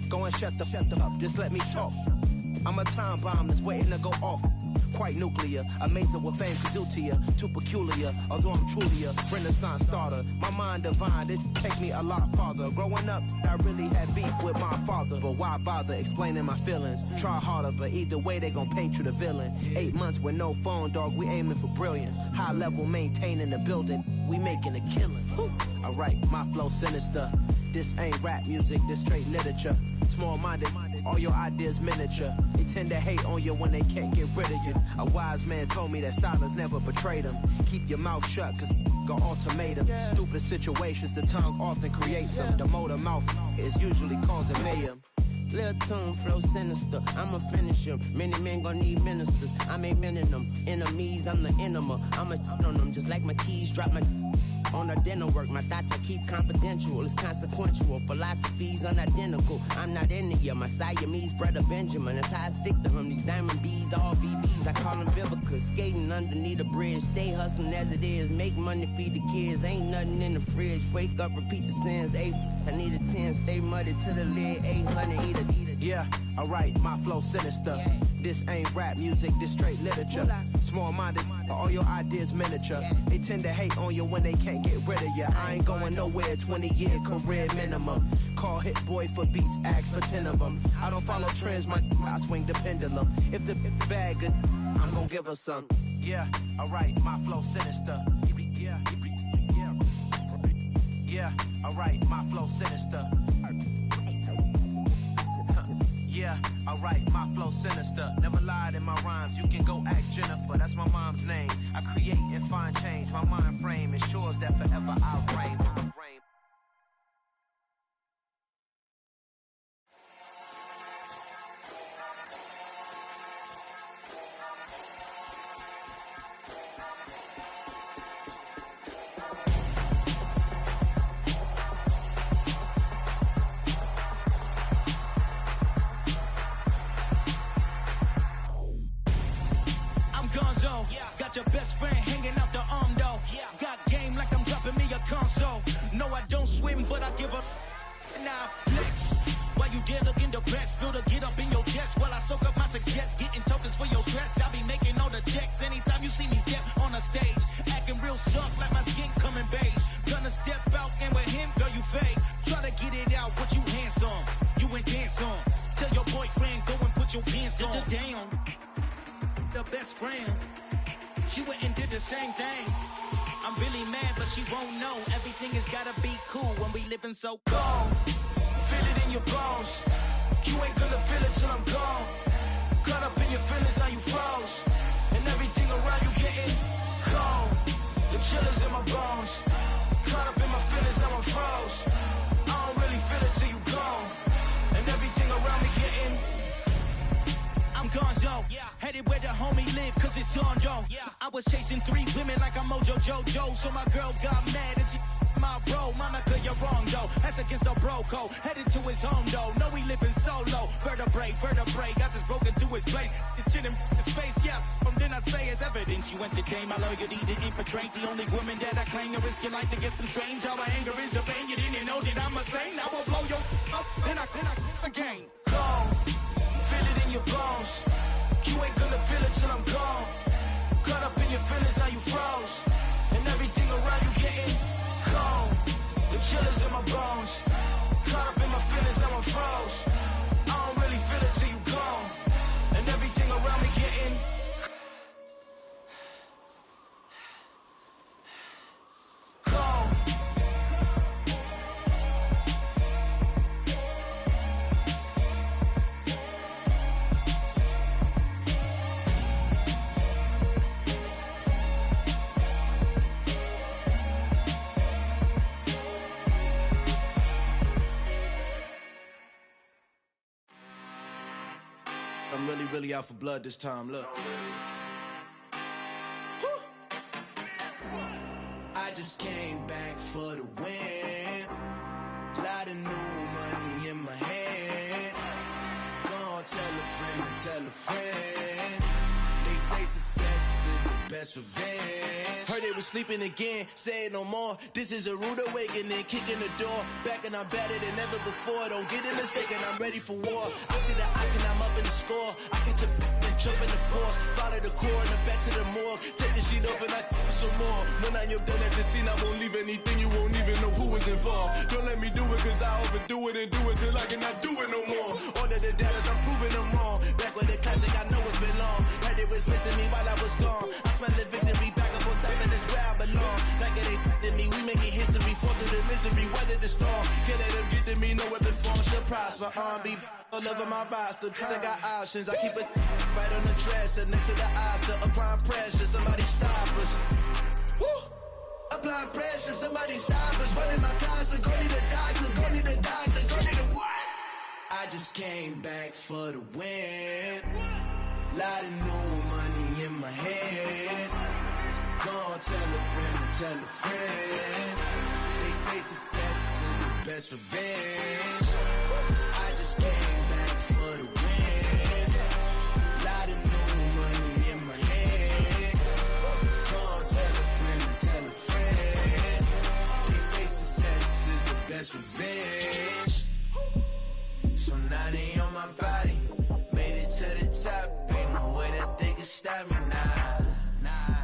Go and shut the up, just let me talk. I'm a time bomb that's waiting to go off. Quite nuclear, amazing what fame can do to you. Too peculiar, although I'm truly a renaissance starter. My mind divine, it take me a lot farther. Growing up, I really had beef with my father. But why bother explaining my feelings? Try harder, but either way they gon' paint you the villain. 8 months with no phone, dog, we aiming for brilliance. High level, maintaining the building, we making a killing. Alright, my flow sinister. This ain't rap music, this straight literature. Small-minded, all your ideas miniature. They tend to hate on you when they can't get rid of you. A wise man told me that silence never betrayed him. Keep your mouth shut, cause got ultimatums. Stupid situations, the tongue often creates them. The motor mouth is usually causing mayhem. Lil' tune, flow sinister, I'ma finish him. Many men gon' need ministers, I'm a men in them. Enemies, I'm the enema, I'ma on them. Just like my keys, drop my on a dinner work. My thoughts I keep confidential, it's consequential. Philosophies unidentical, I'm not into you. My Siamese brother Benjamin, that's how I stick to him. These diamond bees, all BBs, I call them Vivica. Skating underneath a bridge, stay hustling as it is. Make money, feed the kids, ain't nothing in the fridge. Wake up, repeat the sins, I need a 10, stay muddy to the lid, 800, eat a. Yeah, alright, my flow sinister. This ain't rap music, this straight literature. Small-minded, all your ideas miniature. They tend to hate on you when they can't get rid of you. I ain't going nowhere, 20-year career minimum. Call Hit Boy for beats, ask for 10 of them. I don't follow trends, I swing the pendulum. If the bag good, I'm gonna give her some. Yeah, alright, my flow sinister. Yeah, alright, my flow sinister. Yeah, alright, my flow sinister. Never lied in my rhymes, you can go ask Jennifer. That's my mom's name. I create and find change. My mind frame ensures that forever I'll reign. Got your best friend hanging out the arm though. Got game like I'm dropping me a console. No, I don't swim, but I give a now flex. While you there looking depressed, feel the get up in your chest while I soak up my success, getting tokens for your stress. I be making all the checks anytime you see me step on a stage, acting real suck like my skin coming beige. Gonna step out and with him, girl, you fake. Try to get it out, but you handsome, you ain't dance on. Tell your boyfriend go and put your pants on. Damn, the best friend. She went and did the same thing. I'm really mad, but she won't know. Everything has gotta be cool when we living so cold. Feel it in your bones. You ain't gonna feel it till I'm gone. Caught up in your feelings, now you froze. And everything around you getting cold. The chillers in my bones. Caught up in my feelings, now I'm froze. I don't really feel it till you gone. And everything around me getting I'm gonzo, headed where the homie live, cause it's on, yo. I was chasing 3 women like I'm Mojo Jojo, so my girl got mad and she my bro. Monica, you're wrong, though. That's against a bro code. Headed to his home, though. No, he living solo. Vertebrae, got this broken to his place. It's chin in his face, yeah. From then I say it's evidence you entertain my loyalty to infiltrate the only woman that I claim to risk your life to get some strange. All my anger is a pain. You didn't know that I'm a saint. I will blow your up, then I again. Gone. Feel it in your bones. You ain't gonna feel it till I'm gone. Caught up in your feelings, now you froze. And everything around you getting cold. The chillers in my bones. Caught up in my feelings, now I'm froze. I don't really feel it till you gone. And everything around me getting cold. I'm really out for blood this time, look. I just came back for the win. Lot of new money in my hand. Go on, tell a friend and tell a friend. They say success is the best revenge. Heard they was sleeping again, say it no more. This is a rude awakening, kicking the door. Back and I'm better than ever before. Don't get it mistaken, I'm ready for war. I see the option, I'm up in the score. I catch a and jump in the course. Follow the core and the back to the morgue. Take the sheet off and I some more. When I am done at the scene, I won't leave anything. You won't even know who was involved. Don't let me do it, cause I overdo it and do it till I cannot do it no more. All of the data, I'm proving them wrong. Back with the classic, I know it's been long. Heard it was missing me while I was gone. I smell the victory back up on top, and it's where I belong. Like it ain't to me, we making history. Fall through the misery, weather the storm. Can't let them get to me, no weapon form should prosper. Be all over my roster. I got options, I keep it right on the dresser. Next to the Oscar, applying pressure. Somebody stop us. Woo! Applying pressure, somebody stop us. Running my closet, go need a doctor, go need a doctor, go need a what? I just came back for the win. Lot of new money in my head. Go on, tell a friend and tell a friend. They say success is the best revenge. I just came back for the win. Lot of new money in my head. Go on, tell a friend and tell a friend. They say success is the best revenge. So now they on my body. Made it to the top. Ain't no way that they can stop me now.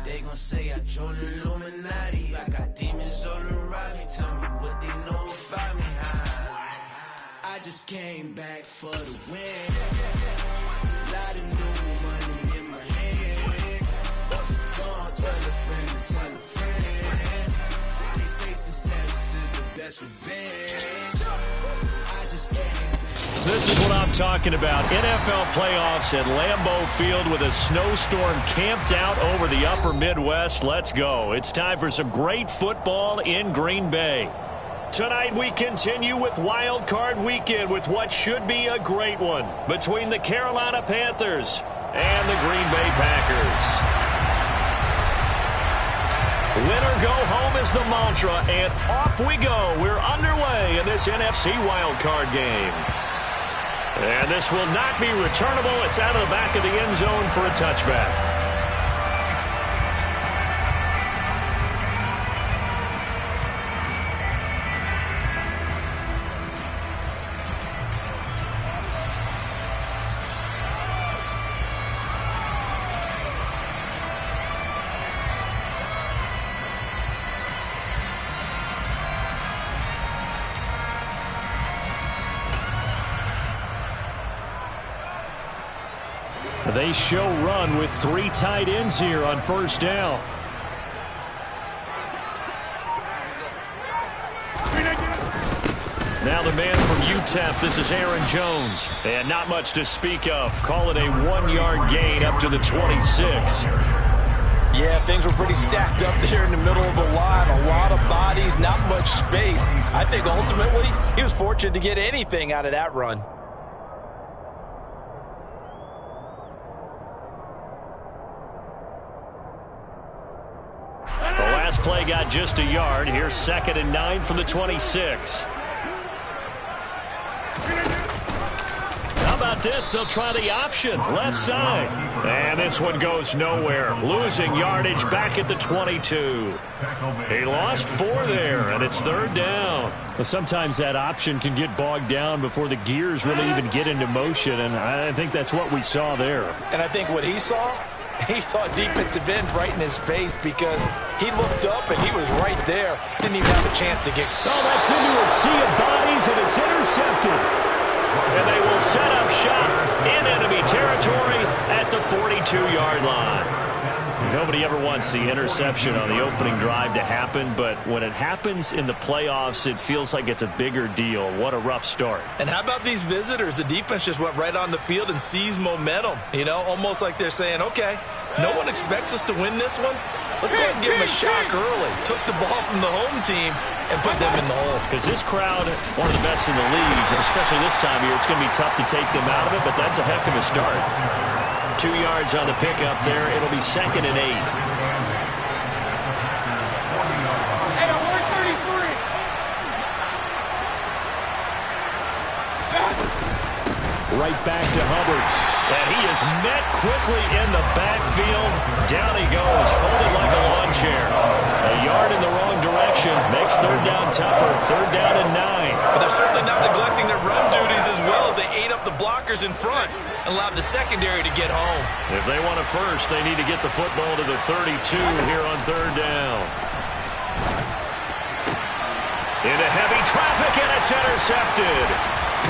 They gon' say I joined the Illuminati. I got demons all around me. Tell me what they know about me, I just came back for the win. Lot of new money in my head. Go on, tell a friend and tell a friend. They say success is the best revenge. I just came back. This is what I'm talking about. NFL playoffs at Lambeau Field with a snowstorm camped out over the upper Midwest. Let's go. It's time for some great football in Green Bay. Tonight we continue with Wildcard Weekend with what should be a great one between the Carolina Panthers and the Green Bay Packers. Win or go home is the mantra, and off we go. We're underway in this NFC Wildcard game. And this will not be returnable. It's out of the back of the end zone for a touchback. They show run with 3 tight ends here on first down. Now the man from UTEP, this is Aaron Jones. And not much to speak of. Call it a 1-yard gain up to the 26. Yeah, things were pretty stacked up there in the middle of the line. A lot of bodies, not much space. I think ultimately he was fortunate to get anything out of that run. Last play got just a yard. Here's 2nd and 9 from the 26. How about this? They'll try the option. Left side. And this one goes nowhere. Losing yardage back at the 22. He lost 4 there, and it's 3rd down. Well, sometimes that option can get bogged down before the gears really even get into motion, and I think that's what we saw there. And I think what he saw defensive end right in his face because he looked up and he was right there. Didn't even have a chance to get. Oh, that's into a sea of bodies, and it's intercepted. And they will set up shop in enemy territory at the 42-yard line. Nobody ever wants the interception on the opening drive to happen, but when it happens in the playoffs, it feels like it's a bigger deal. What a rough start. And how about these visitors? The defense just went right on the field and seized momentum. You know, almost like they're saying, okay, no one expects us to win this one. Let's go ahead and give them a shock early. Took the ball from the home team and put them in the hole. Because this crowd, one of the best in the league, especially this time of year, it's going to be tough to take them out of it, but that's a heck of a start. 2 yards on the pickup there. It'll be 2nd and 8. Right back to Hubbard. And he is met quickly in the backfield. Down he goes, folded like a lawn chair. A yard in the wrong direction makes third down tougher. Third down and 9. But they're certainly not neglecting their run duties as well as they ate up the blockers in front and allowed the secondary to get home. If they want a first, they need to get the football to the 32 here on third down. Into heavy traffic, and it's intercepted.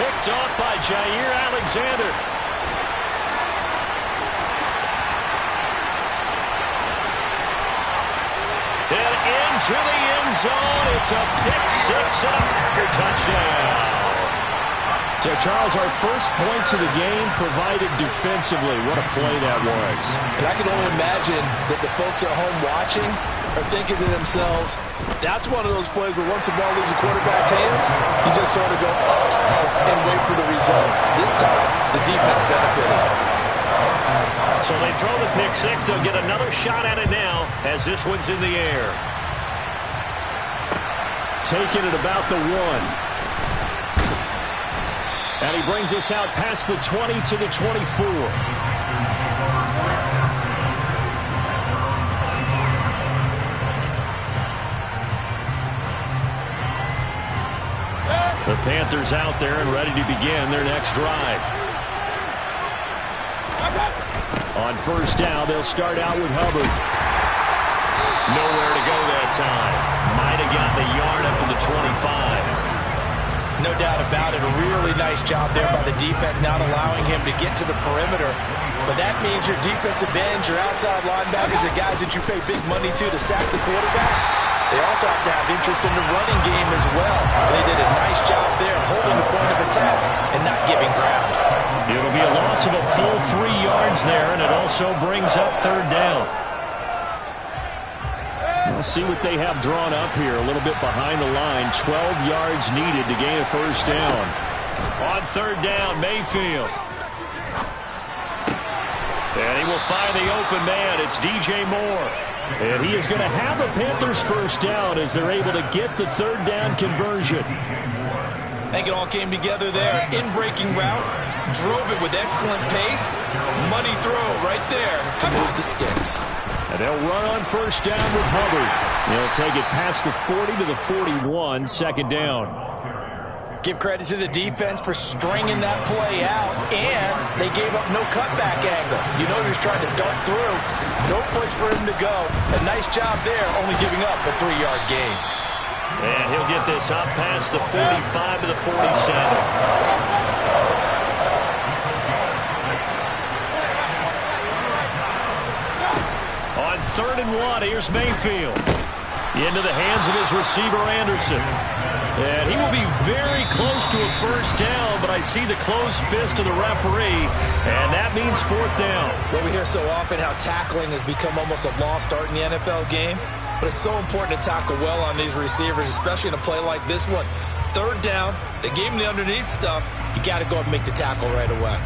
Picked off by Jair Alexander. And into the end zone. It's a pick 6 and a Packer touchdown. So, Charles, our first points of the game provided defensively. What a play that was. And I can only imagine that the folks at home watching are thinking to themselves, that's one of those plays where once the ball leaves the quarterback's hands, you just sort of go, uh-oh, and wait for the result. This time, the defense benefited. So they throw the pick 6. They'll get another shot at it now as this one's in the air. Taking it about the 1. And he brings us out past the 20 to the 24. The Panthers out there and ready to begin their next drive. On first down, they'll start out with Hubbard. Nowhere to go that time. Might have gotten a yard up to the 25. No doubt about it. A really nice job there by the defense, not allowing him to get to the perimeter. But that means your defensive ends, your outside linebackers, the guys that you pay big money to sack the quarterback, they also have to have interest in the running game as well. They did a nice job there holding the point of attack and not giving ground. It'll be a loss of a full 3 yards there, and it also brings up third down. We'll see what they have drawn up here. A little bit behind the line. 12 yards needed to gain a first down. On third down, Mayfield. And he will find the open man. It's DJ Moore. And he is going to have a Panthers first down as they're able to get the third down conversion. I think it all came together there. In-breaking route. Drove it with excellent pace. Money throw right there to move the sticks. And they'll run on first down with Hubbard. They'll take it past the 40 to the 41, second down. Give credit to the defense for stringing that play out, and they gave up no cutback angle. You know he was trying to dart through. No place for him to go. A nice job there, only giving up a 3-yard gain. And he'll get this up past the 45 to the 47. On third and 1, here's Mayfield. Into the hands of his receiver, Anderson. And he will be very close to a first down, but I see the closed fist of the referee, and that means fourth down. Well, we hear so often how tackling has become almost a lost art in the NFL game, but it's so important to tackle well on these receivers, especially in a play like this one. Third down, they gave him the underneath stuff. You got to go up and make the tackle right away.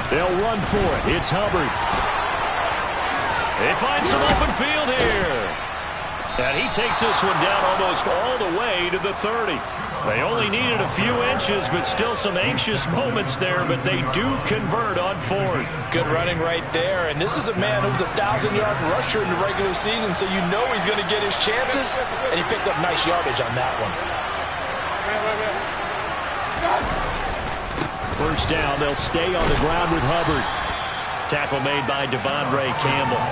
They'll run for it. It's Hubbard. They find some open field here. And he takes this one down almost all the way to the 30. They only needed a few inches, but still some anxious moments there, but they do convert on fourth. Good running right there. And this is a man who's a 1,000-yard rusher in the regular season, so you know he's going to get his chances, and he picks up nice yardage on that one. First down, they'll stay on the ground with Hubbard. Tackle made by Devondre Campbell.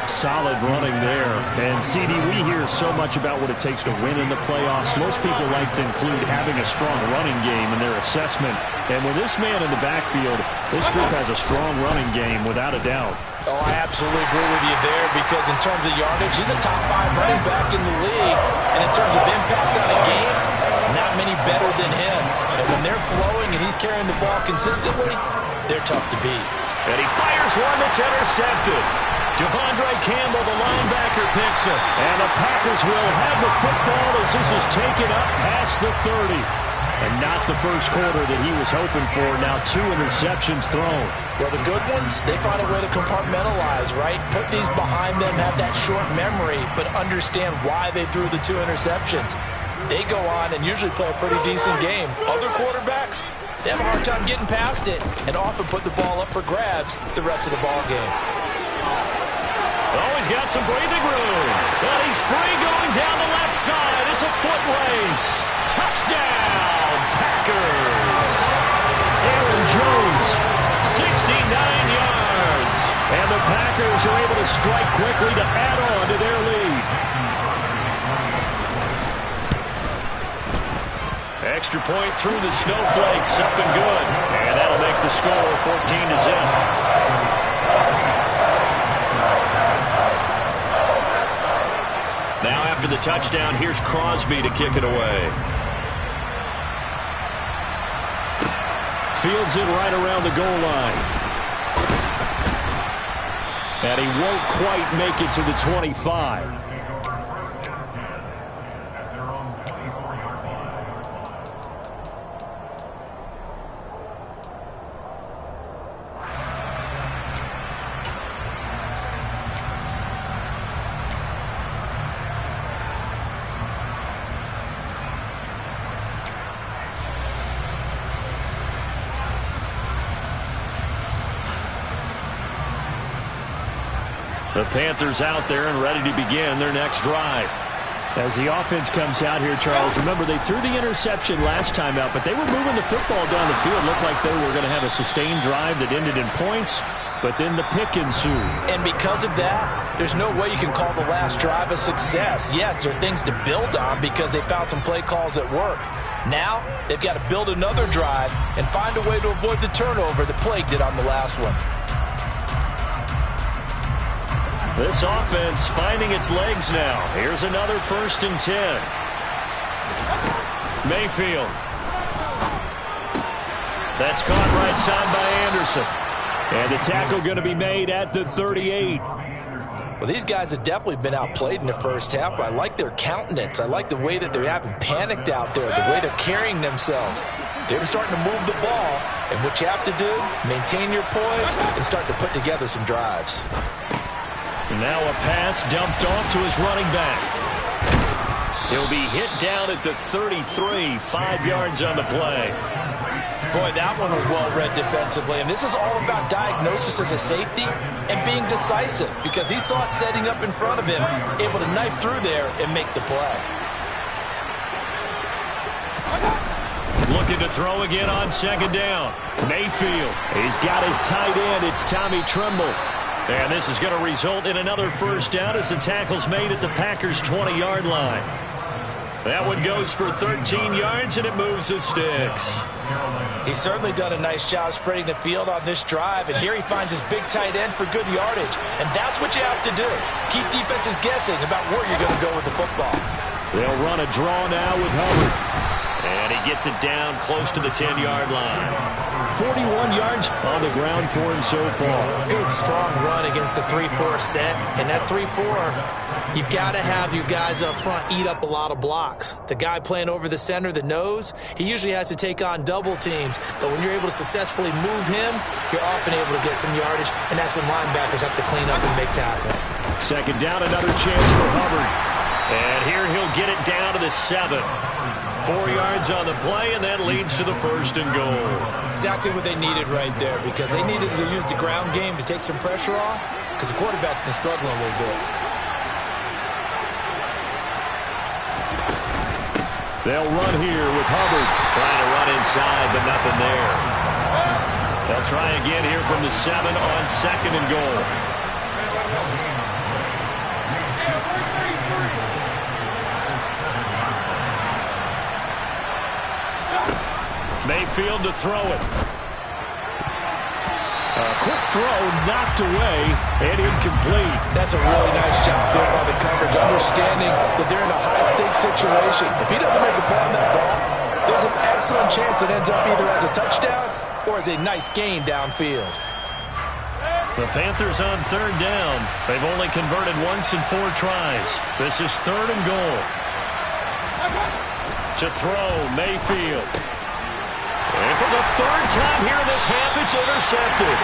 Solid running there. And, CD, we hear so much about what it takes to win in the playoffs. Most people like to include having a strong running game in their assessment. And with this man in the backfield, this group has a strong running game without a doubt. Oh, I absolutely agree with you there because in terms of yardage, he's a top 5 running back in the league. And in terms of impact on a game, not many better than him. And when they're flowing and he's carrying the ball consistently, they're tough to beat. And he fires one that's intercepted. Devondre Campbell, the linebacker, picks it. And the Packers will have the football as this is taken up past the 30. And not the first quarter that he was hoping for. Now 2 interceptions thrown. Well, the good ones, they find a way to compartmentalize, right? Put these behind them, have that short memory, but understand why they threw the 2 interceptions. They go on and usually play a pretty decent game. Other quarterbacks, they have a hard time getting past it and often put the ball up for grabs the rest of the ball game. Oh, he's got some breathing room. But he's free going down the left side. It's a foot race. Touchdown, Packers. Aaron Jones, 69 yards. And the Packers are able to strike quickly to add on to their lead. Extra point through the snowflakes, up and good. And that'll make the score 14-0. Now after the touchdown, here's Crosby to kick it away. Fields it right around the goal line. And he won't quite make it to the 25. The Panthers out there and ready to begin their next drive. As the offense comes out here, Charles, remember they threw the interception last time out, but they were moving the football down the field. Looked like they were going to have a sustained drive that ended in points, but then the pick ensued. And because of that, there's no way you can call the last drive a success. Yes, there are things to build on because they found some play calls that work. Now, they've got to build another drive and find a way to avoid the turnover that plagued it on the last one. This offense finding its legs now. Here's another 1st and 10. Mayfield. That's caught right side by Anderson. And the tackle going to be made at the 38. Well, these guys have definitely been outplayed in the first half, but I like their countenance. I like the way that they haven't panicked out there, the way they're carrying themselves. They're starting to move the ball, and what you have to do, maintain your poise and start to put together some drives. Now a pass dumped off to his running back. He'll be hit down at the 33, 5 yards on the play. Boy, that one was well read defensively, and this is all about diagnosis as a safety and being decisive because he saw it setting up in front of him, able to knife through there and make the play. Looking to throw again on 2nd down. Mayfield. He's got his tight end. It's Tommy Tremble. And this is going to result in another 1st down as the tackle's made at the Packers' 20-yard line. That one goes for 13 yards, and it moves the sticks. He's certainly done a nice job spreading the field on this drive, and here he finds his big tight end for good yardage. And that's what you have to do. Keep defenses guessing about where you're going to go with the football. They'll run a draw now with Hubbard. And he gets it down close to the 10-yard line. 41 yards on the ground for him so far. Good, strong run against the 3-4 set. And that 3-4, you've got to have your guys up front eat up a lot of blocks. The guy playing over the center, the nose, he usually has to take on double teams. But when you're able to successfully move him, you're often able to get some yardage. And that's when linebackers have to clean up and make tackles. 2nd down, another chance for Hubbard. And here he'll get it down to the 7. 4 yards on the play, and that leads to the 1st and goal. Exactly what they needed right there, because they needed to use the ground game to take some pressure off, because the quarterback's been struggling a little bit. They'll run here with Hubbard. Trying to run inside, but nothing there. They'll try again here from the 7 on 2nd and goal. Mayfield to throw it. A quick throw knocked away and incomplete. That's a really nice job there by the coverage, understanding that they're in a high-stakes situation. If he doesn't make a play on that ball, there's an excellent chance it ends up either as a touchdown or as a nice gain downfield. The Panthers on third down. They've only converted once in 4 tries. This is 3rd and goal. To throw, Mayfield. And for the 3rd time here in this half, it's intercepted.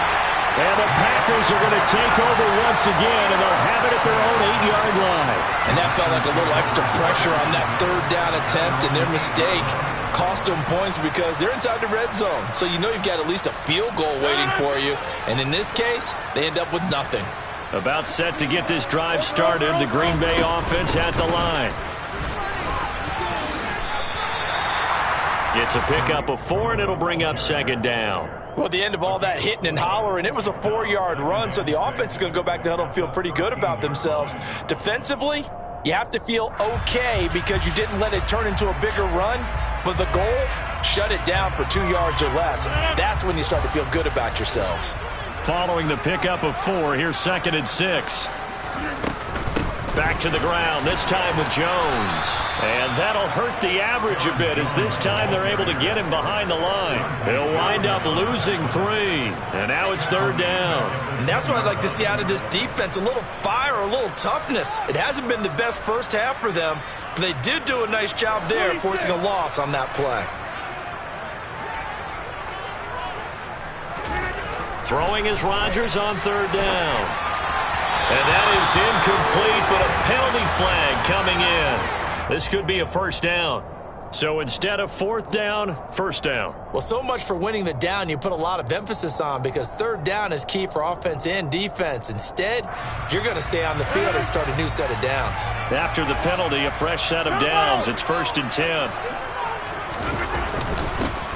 And the Packers are going to take over once again, and they'll have it at their own 8-yard line. And that felt like a little extra pressure on that 3rd down attempt, and their mistake cost them points because they're inside the red zone. So you know you've got at least a field goal waiting for you. And in this case, they end up with nothing. About set to get this drive started, the Green Bay offense at the line. It's a pickup of 4, and it'll bring up 2nd down. Well, the end of all that hitting and hollering, it was a 4-yard run, so the offense is going to go back to huddle and feel pretty good about themselves. Defensively, you have to feel okay because you didn't let it turn into a bigger run, but the goal, shut it down for 2 yards or less. That's when you start to feel good about yourselves. Following the pickup of 4, here's 2nd and 6. Back to the ground, this time with Jones. And that'll hurt the average a bit as this time they're able to get him behind the line. He'll wind up losing 3. And now it's 3rd down. And that's what I'd like to see out of this defense, a little fire, a little toughness. It hasn't been the best first half for them, but they did do a nice job there forcing a loss on that play. Throwing is Rodgers on 3rd down. And that is incomplete, but a penalty flag coming in. This could be a 1st down. So instead of 4th down, 1st down. Well, so much for winning the down you put a lot of emphasis on because 3rd down is key for offense and defense. Instead, you're going to stay on the field and start a new set of downs. After the penalty, a fresh set of downs. It's 1st and 10.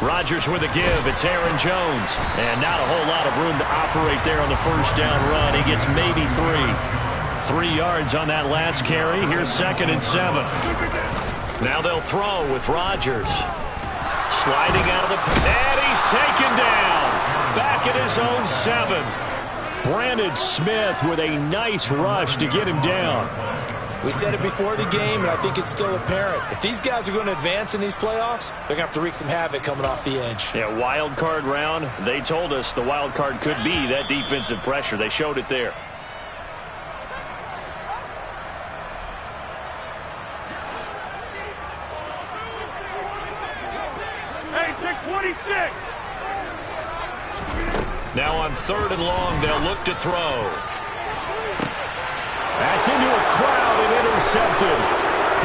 Rodgers with a give. It's Aaron Jones. And not a whole lot of room to operate there on the 1st down run. He gets maybe 3. 3 yards on that last carry. Here's 2nd and 7. Now they'll throw with Rodgers. Sliding out of the... And he's taken down. Back at his own 7. Brandon Smith with a nice rush to get him down. We said it before the game, and I think it's still apparent. If these guys are going to advance in these playoffs, they're going to have to wreak some havoc coming off the edge. Yeah, wild card round. They told us the wild card could be that defensive pressure. They showed it there. Hey, take 26. Now on 3rd and long, they'll look to throw. That's into a crowd and intercepted.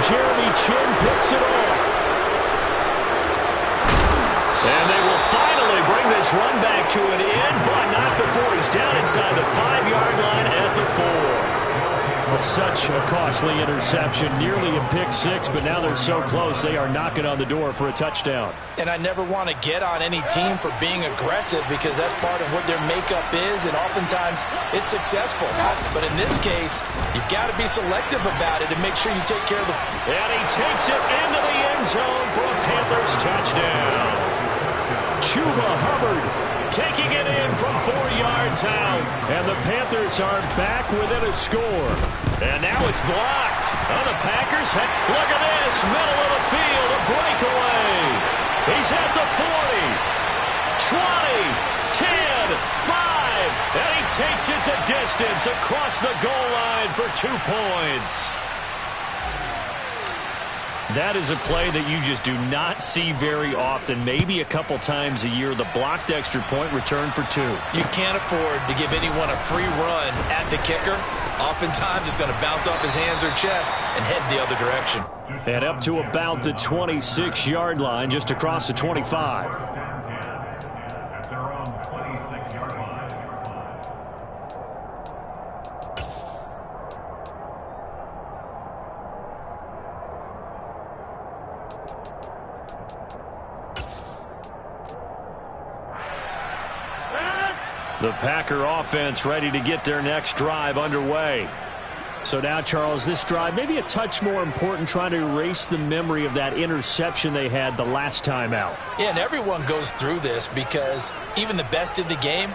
Jeremy Chin picks it off. And they will finally bring this run back to an end, but not before he's down inside the 5-yard line at the 4. Such a costly interception, nearly a pick 6, but now they're so close they are knocking on the door for a touchdown. And I never want to get on any team for being aggressive because that's part of what their makeup is, and oftentimes it's successful. But in this case, you've got to be selective about it and make sure you take care of the... And he takes it into the end zone for a Panthers touchdown. Chuba Hubbard taking it in from 4 yards out. And the Panthers are back within a score. And now it's blocked. Oh, the Packers, look at this, middle of the field, a breakaway. He's at the 40, 20, 10, 5, and he takes it the distance across the goal line for 2 points. That is a play that you just do not see very often, maybe a couple times a year. The blocked extra point return for 2. You can't afford to give anyone a free run at the kicker. Oftentimes it's going to bounce off his hands or chest and head the other direction. And up to about the 26-yard line, just across the 25. The Packer offense ready to get their next drive underway. So now, Charles, this drive maybe a touch more important, trying to erase the memory of that interception they had the last time out. Yeah, and everyone goes through this because even the best in the game,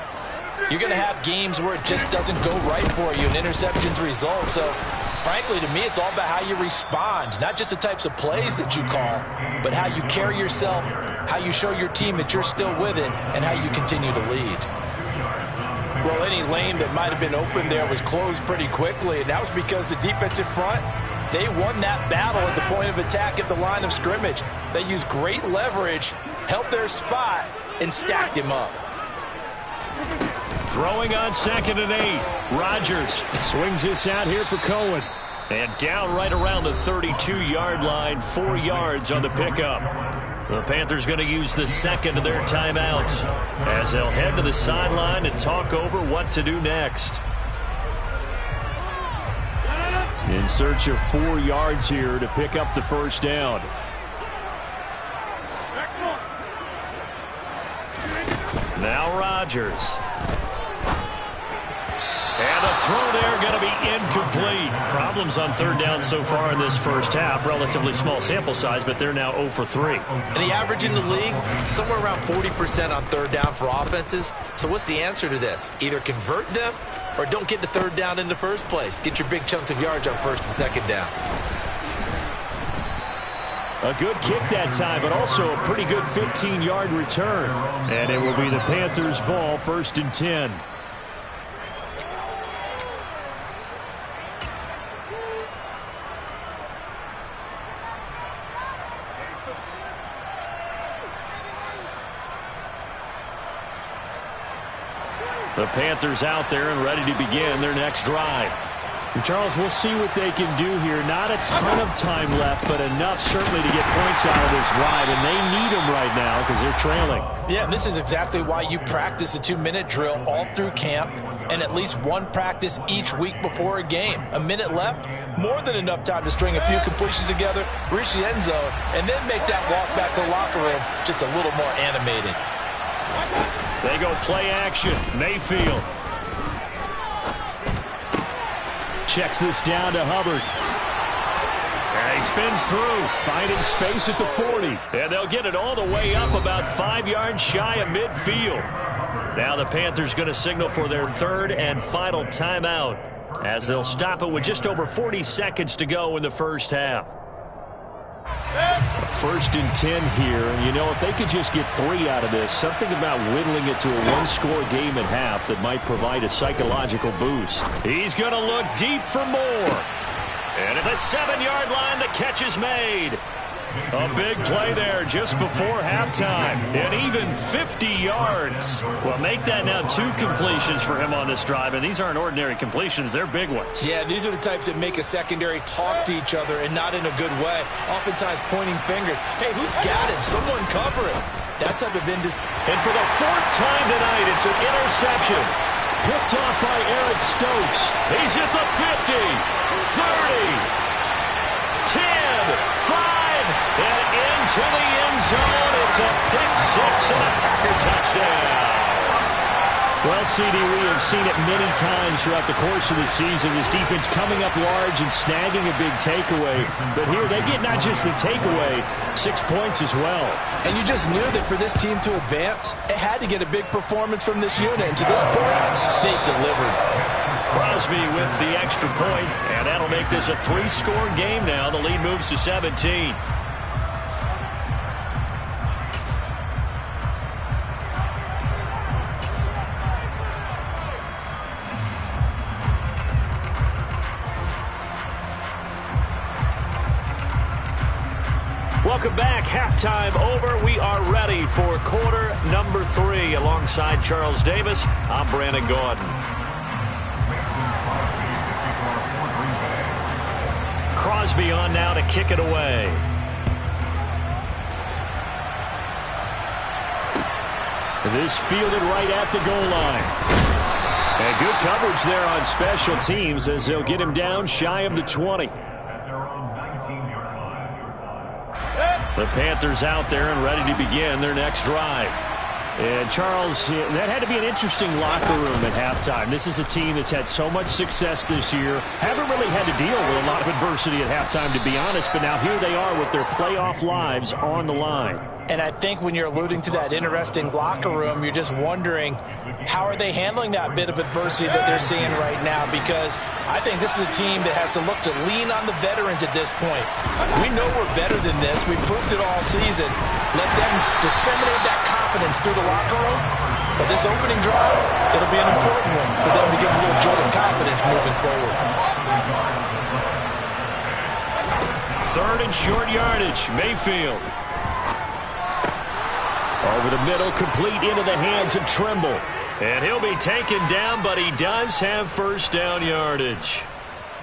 you're going to have games where it just doesn't go right for you and interceptions result. So, frankly, to me, it's all about how you respond, not just the types of plays that you call, but how you carry yourself, how you show your team that you're still with it, and how you continue to lead. Well, any lane that might have been open there was closed pretty quickly, and that was because the defensive front, they won that battle at the point of attack at the line of scrimmage. They used great leverage, held their spot, and stacked him up. Throwing on 2nd and 8. Rodgers swings this out here for Cohen. And down right around the 32-yard line, 4 yards on the pickup. The Panthers going to use the second of their timeouts as they'll head to the sideline and talk over what to do next. In search of 4 yards here to pick up the first down. Now Rodgers. And the throw there going to be incomplete. Problems on 3rd down so far in this first half. Relatively small sample size, but they're now 0 for 3. And the average in the league, somewhere around 40% on 3rd down for offenses. So what's the answer to this? Either convert them or don't get the 3rd down in the first place. Get your big chunks of yards on 1st and 2nd down. A good kick that time, but also a pretty good 15-yard return. And it will be the Panthers' ball, 1st and 10. The Panthers out there and ready to begin their next drive. And Charles, we'll see what they can do here. Not a ton of time left, but enough certainly to get points out of this drive, and they need them right now because they're trailing. Yeah, and this is exactly why you practice a 2-minute drill all through camp and at least one practice each week before a game. A minute left, more than enough time to string a few completions together, reach the end zone, and then make that walk back to the locker room just a little more animated. They go play action. Mayfield. Checks this down to Hubbard. And he spins through, finding space at the 40. And they'll get it all the way up about 5 yards shy of midfield. Now the Panthers going to signal for their 3rd and final timeout as they'll stop it with just over 40 seconds to go in the first half. 1st and 10 here, and you know, if they could just get 3 out of this, something about whittling it to a 1-score game at half that might provide a psychological boost. He's going to look deep for more. And at the 7-yard line, the catch is made. A big play there just before halftime. And even 50 yards. Well, make that now 2 completions for him on this drive. And these aren't ordinary completions. They're big ones. Yeah, these are the types that make a secondary talk to each other and not in a good way. Oftentimes pointing fingers. Hey, who's got him? Someone cover him. That type of And for the 4th time tonight, it's an interception. Picked off by Eric Stokes. He's at the 50, 30, 10, 5. And into the end zone, it's a pick-6 and a Packer touchdown. Well, CD, we have seen it many times throughout the course of the season. This defense coming up large and snagging a big takeaway. But here they get not just the takeaway, 6 points as well. And you just knew that for this team to advance, it had to get a big performance from this unit. And to this point, they've delivered. Crosby with the extra point, and that'll make this a 3-score game now. The lead moves to 17. Welcome back. Halftime over. We are ready for quarter number 3. Alongside Charles Davis, I'm Brandon Gordon. Crosby on now to kick it away. This fielded right at the goal line. And good coverage there on special teams as they'll get him down shy of the 20. The Panthers out there and ready to begin their next drive. And Charles, that had to be an interesting locker room at halftime. This is a team that's had so much success this year. Haven't really had to deal with a lot of adversity at halftime, to be honest. But now here they are with their playoff lives on the line. And I think when you're alluding to that interesting locker room, you're just wondering, how are they handling that bit of adversity that they're seeing right now? Because I think this is a team that has to look to lean on the veterans at this point. We know we're better than this. We proved it all season. Let them disseminate that confidence through the locker room, But this opening drive, it'll be an important one for them to give a little jolt of confidence moving forward. Third and short yardage. Mayfield. Over the middle, complete into the hands of Trimble. And he'll be taken down, but he does have first down yardage.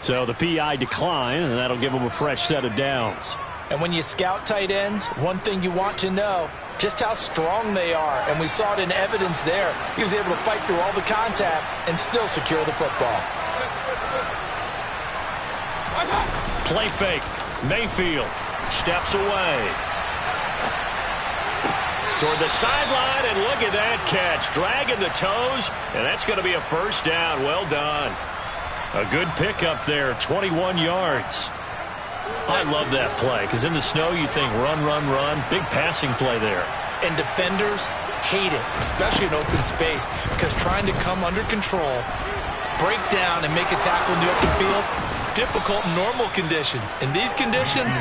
So the PI decline, and that'll give him a fresh set of downs. And when you scout tight ends, one thing you want to know, just how strong they are. And we saw it in evidence there. He was able to fight through all the contact and still secure the football. Play fake. Mayfield steps away. Toward the sideline, and look at that catch. Dragging the toes, and that's going to be a first down. Well done. A good pickup there, 21 yards. I love that play, because in the snow you think run, run, run. Big passing play there. And defenders hate it, especially in open space, because trying to come under control, break down, and make a tackle in the open field, difficult in normal conditions. In these conditions,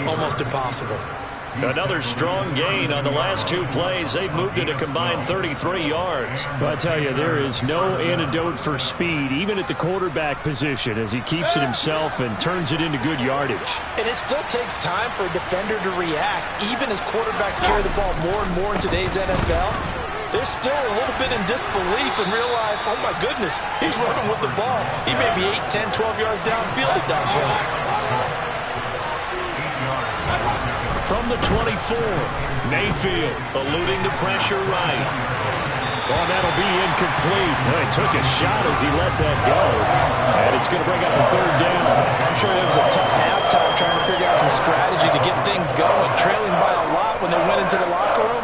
almost impossible. Another strong gain on the last two plays. They've moved it a combined 33 yards. Well, I tell you, there is no antidote for speed, even at the quarterback position, as he keeps it himself and turns it into good yardage. And it still takes time for a defender to react, even as quarterbacks carry the ball more and more in today's NFL. They're still a little bit in disbelief and realize, oh my goodness, he's running with the ball. He may be 8, 10, 12 yards downfield at that point. From the 24, Mayfield eluding the pressure right. Oh, that'll be incomplete. Well, he took a shot as he let that go. And it's going to bring up a third down. I'm sure it was a tough halftime trying to figure out some strategy to get things going, trailing by a lot when they went into the locker room.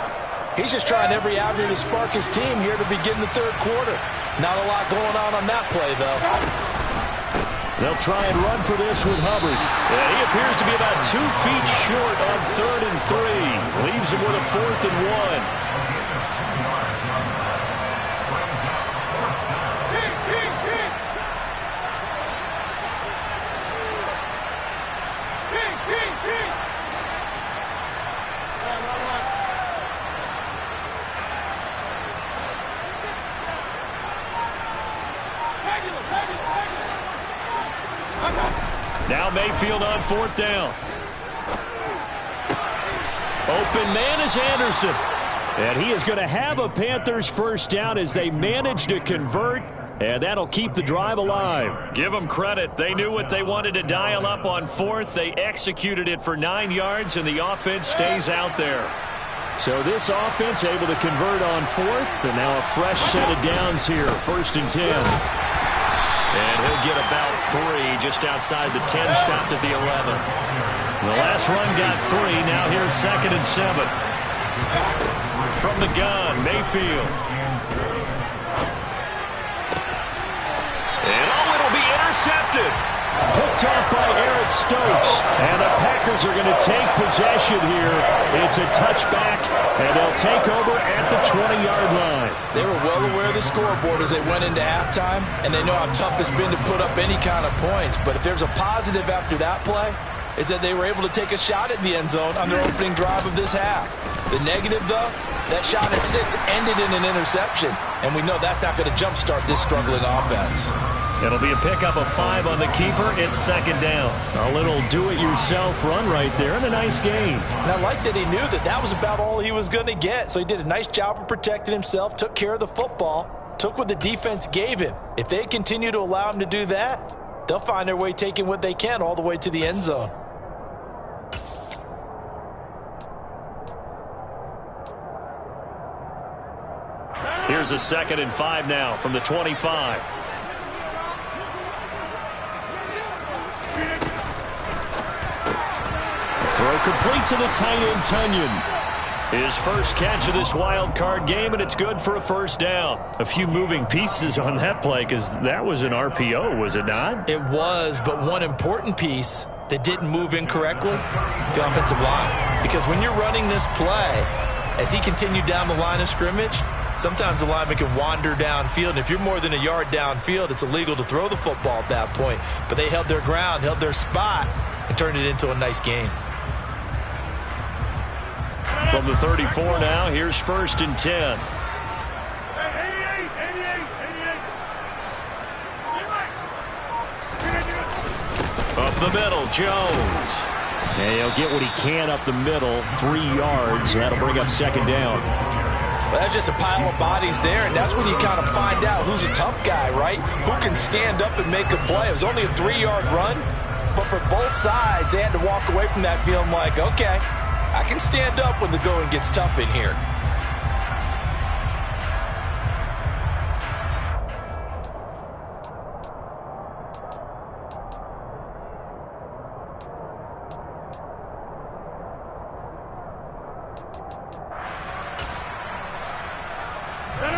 He's just trying every avenue to spark his team here to begin the third quarter. Not a lot going on that play, though. They'll try and run for this with Hubbard. And he appears to be about 2 feet short on 3rd and 3. Leaves him with a 4th and 1. Now Mayfield on 4th down. Open man is Anderson. And he is going to have a Panthers first down as they manage to convert. And that'll keep the drive alive. Give them credit. They knew what they wanted to dial up on 4th. They executed it for 9 yards, and the offense stays out there. So this offense able to convert on 4th. And now a fresh set of downs here. 1st and 10. And he'll get about 3 just outside the 10, stopped at the 11. The last run got 3. Now here's 2nd and 7. From the gun, Mayfield. And it'll be intercepted. Picked off by Eric Stokes. And the Packers are going to take possession here. It's a touchback, and they'll take over at the 20-yard line. They were well aware of the scoreboard as they went into halftime, and they know how tough it's been to put up any kind of points. But if there's a positive after that play, is that they were able to take a shot at the end zone on their opening drive of this half. The negative, though, that shot at 6 ended in an interception, and we know that's not going to jumpstart this struggling offense. It'll be a pickup of 5 on the keeper. It's 2nd down. A little do-it-yourself run right there, and a nice gain. And I like that he knew that that was about all he was going to get. So he did a nice job of protecting himself, took care of the football, took what the defense gave him. If they continue to allow him to do that, they'll find their way taking what they can all the way to the end zone. Here's a 2nd and 5 now from the 25. Throw complete to the tight end, Tunyon. His first catch of this wild card game, and it's good for a first down. A few moving pieces on that play, because that was an RPO, was it not? It was, but one important piece that didn't move incorrectly, the offensive line. Because when you're running this play, as he continued down the line of scrimmage, sometimes the lineman can wander downfield, and if you're more than a yard downfield, it's illegal to throw the football at that point. But they held their ground, held their spot, and turned it into a nice gain. From the 34 now, here's 1st and 10. the middle, Jones. And he'll get what he can up the middle, 3 yards. That'll bring up second down. Well, that's just a pile of bodies there, and that's when you kind of find out who's a tough guy, right? Who can stand up and make a play. It was only a 3-yard run, but for both sides, they had to walk away from that feeling like, okay, I can stand up when the going gets tough in here.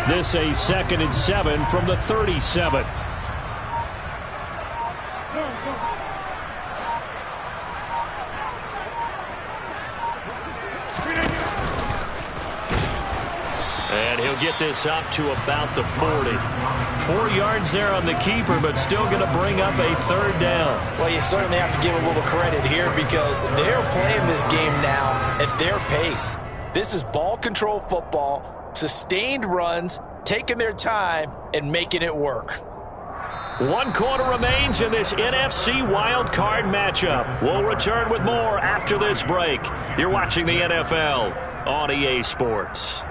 This a 2nd and 7 from the 37. And he'll get this up to about the 40. 4 yards there on the keeper, but still going to bring up a third down. Well, you certainly have to give a little credit here because they're playing this game now at their pace. This is ball control football. Sustained runs, taking their time, and making it work. 1 quarter remains in this NFC Wildcard matchup. We'll return with more after this break. You're watching the NFL on EA Sports.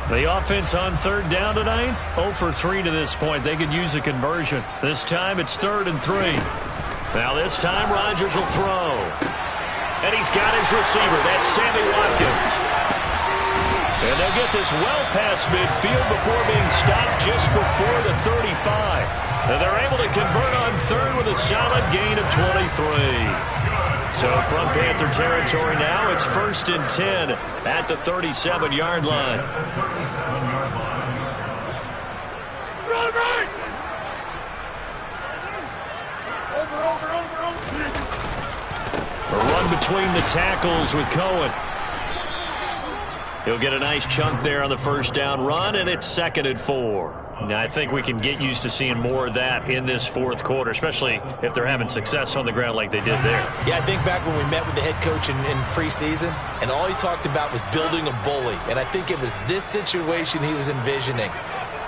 The offense on third down tonight, 0 for 3 to this point. They could use a conversion. This time it's 3rd and 3. Now this time Rodgers will throw. And he's got his receiver. That's Sammy Watkins. And they'll get this well past midfield before being stopped just before the 35. And they're able to convert on third with a solid gain of 23. So from Panther territory now, it's 1st and 10 at the 37-yard line. A run between the tackles with Cohen. He'll get a nice chunk there on the first down run, and it's 2nd and 4. Now, I think we can get used to seeing more of that in this 4th quarter, especially if they're having success on the ground like they did there. Yeah, I think back when we met with the head coach in preseason, and all he talked about was building a bully. And I think it was this situation he was envisioning.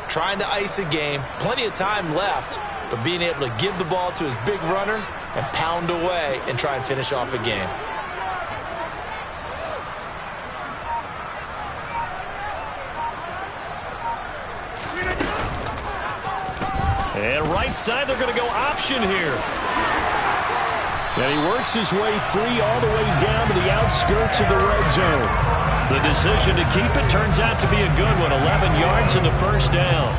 Trying to ice a game, plenty of time left, but being able to give the ball to his big runner and pound away and try and finish off a game. And right side, they're going to go option here. And he works his way free all the way down to the outskirts of the red zone. The decision to keep it turns out to be a good one. 11 yards in the first down.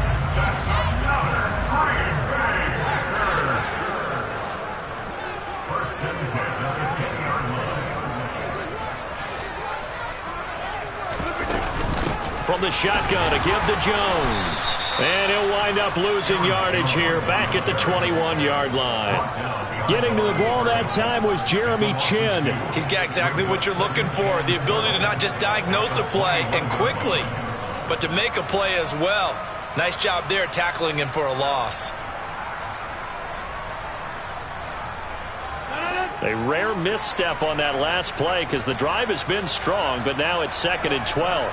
From the shotgun, a give to Jones. And he'll wind up losing yardage here back at the 21-yard line. Getting to the ball that time was Jeremy Chin. He's got exactly what you're looking for, the ability to not just diagnose a play and quickly, but to make a play as well. Nice job there tackling him for a loss. A rare misstep on that last play because the drive has been strong, but now it's 2nd and 12.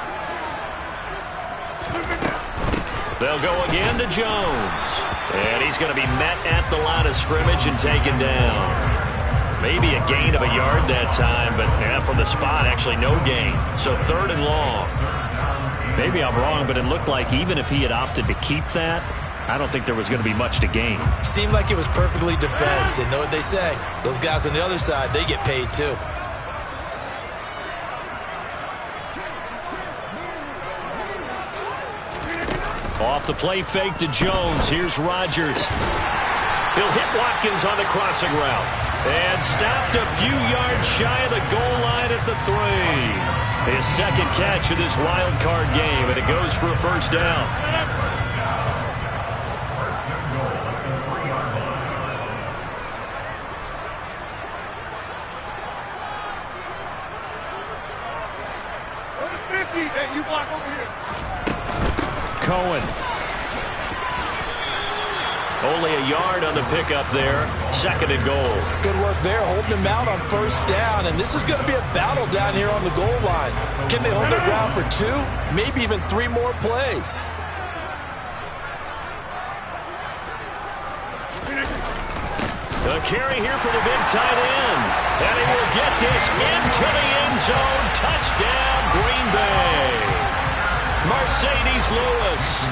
They'll go again to Jones. And he's going to be met at the line of scrimmage and taken down. Maybe a gain of a yard that time, but from the spot, actually no gain. So 3rd and long. Maybe I'm wrong, but it looked like even if he had opted to keep that, I don't think there was going to be much to gain. Seemed like it was perfectly defense. And know what they say? Those guys on the other side, they get paid too. Off the play fake to Jones. Here's Rodgers. He'll hit Watkins on the crossing route. And stopped a few yards shy of the goal line at the 3. His 2nd catch of this wild card game, and it goes for a first down. Hey, you block over here. Cohen. Only a yard on the pickup there. 2nd and goal. Good work there, holding him out on 1st down. And this is going to be a battle down here on the goal line. Can they hold their ground for 2, maybe even 3 more plays? The carry here for the big tight end. And he will get this into the end zone. Touchdown, Green Bay. Mercedes Lewis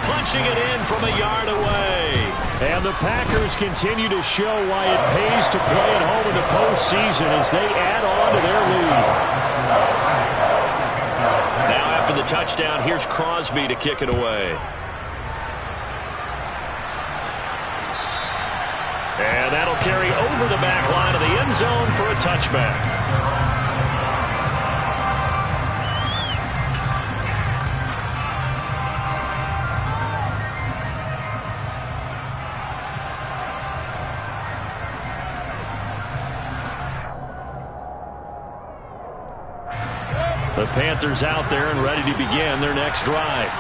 punching it in from a yard away. And the Packers continue to show why it pays to play at home in the postseason as they add on to their lead. Now after the touchdown, here's Crosby to kick it away. And that'll carry over the back line of the end zone for a touchback. The Panthers out there and ready to begin their next drive.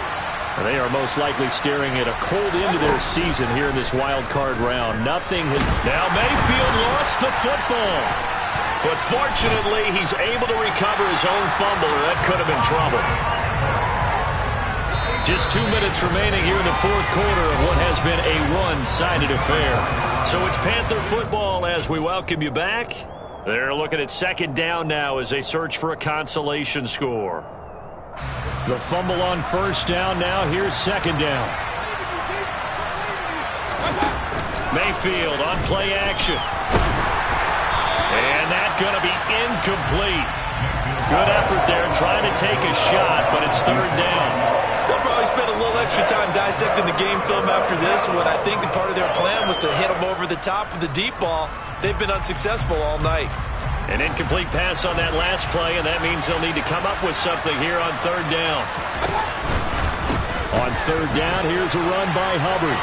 And they are most likely staring at a cold end to their season here in this wild card round. Nothing has... Now Mayfield lost the football. But fortunately, he's able to recover his own fumble, or that could have been trouble. Just 2 minutes remaining here in the 4th quarter of what has been a one-sided affair. So it's Panther football as we welcome you back. They're looking at 2nd down now as they search for a consolation score. The fumble on 1st down. Now here's 2nd down. Mayfield on play action. And that's going to be incomplete. Good effort there trying to take a shot, but it's 3rd down. They'll probably spend a little extra time dissecting the game film after this one. I think the part of their plan was to hit them over the top of the deep ball. They've been unsuccessful all night. An incomplete pass on that last play, and that means they'll need to come up with something here on 3rd down. On 3rd down, here's a run by Hubbard.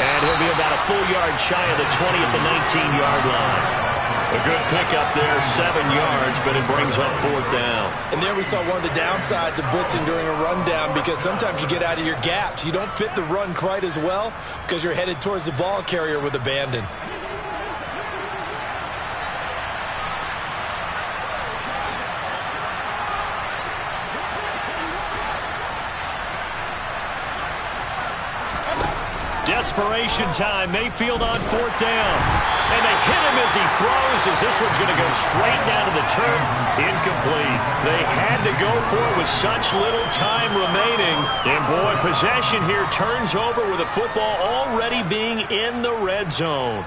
And he'll be about a full yard shy of the 20 at the 19-yard line. A good pickup there, 7 yards, but it brings up 4th down. And there we saw one of the downsides of blitzing during a rundown, because sometimes you get out of your gaps. You don't fit the run quite as well because you're headed towards the ball carrier with abandon. Desperation time. Mayfield on 4th down. And they hit him as he throws, as this one's going to go straight down to the turf. Incomplete. They had to go for it with such little time remaining. And boy, possession here turns over with the football already being in the red zone.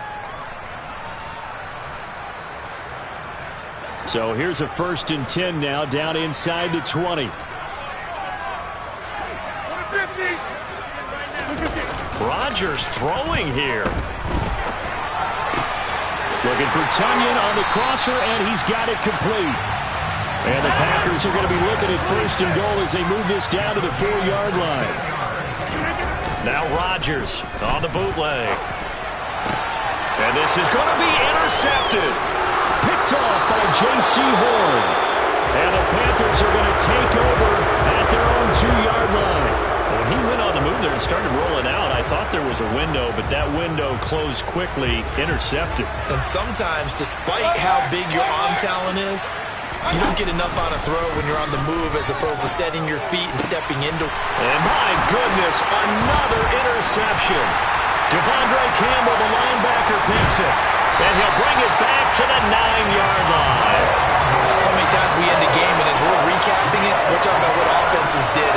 So here's a 1st and 10 now, down inside the 20. Rodgers throwing here. Looking for Tunyon on the crosser, and he's got it complete. And the Packers are going to be looking at 1st and goal as they move this down to the 4-yard line. Now Rodgers on the bootleg. And this is going to be intercepted. Picked off by J.C. Horn. And the Panthers are going to take over at their own 2-yard line. When he went on the move there and started rolling out, I thought there was a window, but that window closed quickly, intercepted. And sometimes, despite how big your arm talent is, you don't get enough on a throw when you're on the move as opposed to setting your feet and stepping into. And my goodness, another interception. Devondre Campbell, the linebacker, picks it. And he'll bring it back to the 9-yard line. So many times we end the game, and as we're recapping it, we're talking about what offenses did.